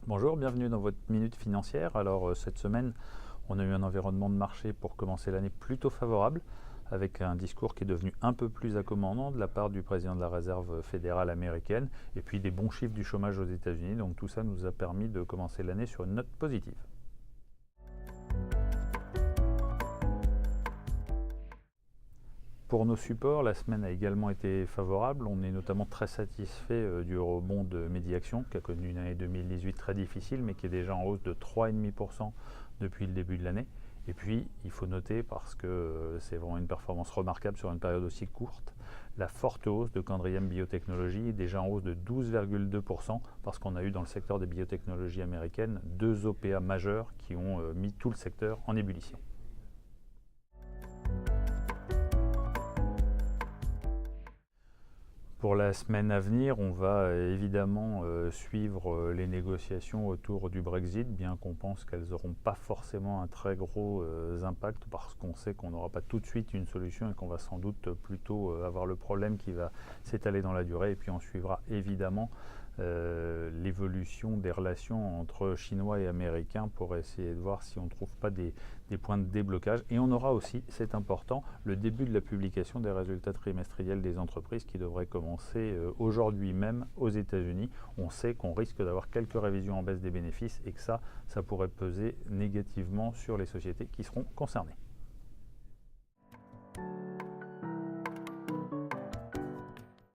Bonjour, bienvenue dans votre minute financière. Alors cette semaine, on a eu un environnement de marché pour commencer l'année plutôt favorable, avec un discours qui est devenu un peu plus accommodant de la part du président de la Réserve fédérale américaine, et puis des bons chiffres du chômage aux États-Unis. Donc tout ça nous a permis de commencer l'année sur une note positive. Pour nos supports, la semaine a également été favorable. On est notamment très satisfait du rebond de Mediaction, qui a connu une année 2018 très difficile, mais qui est déjà en hausse de 3,5% depuis le début de l'année. Et puis, il faut noter, parce que c'est vraiment une performance remarquable sur une période aussi courte, la forte hausse de Candriam Biotechnologies, déjà en hausse de 12,2%, parce qu'on a eu dans le secteur des biotechnologies américaines 2 OPA majeurs qui ont mis tout le secteur en ébullition. Pour la semaine à venir, on va évidemment suivre les négociations autour du Brexit, bien qu'on pense qu'elles n'auront pas forcément un très gros impact, parce qu'on sait qu'on n'aura pas tout de suite une solution et qu'on va sans doute plutôt avoir le problème qui va s'étaler dans la durée. Et puis on suivra évidemment l'évolution des relations entre Chinois et Américains pour essayer de voir si on ne trouve pas des points de déblocage. Et on aura aussi, c'est important, le début de la publication des résultats trimestriels des entreprises qui devrait commencer aujourd'hui même aux États-Unis. On sait qu'on risque d'avoir quelques révisions en baisse des bénéfices et que ça pourrait peser négativement sur les sociétés qui seront concernées.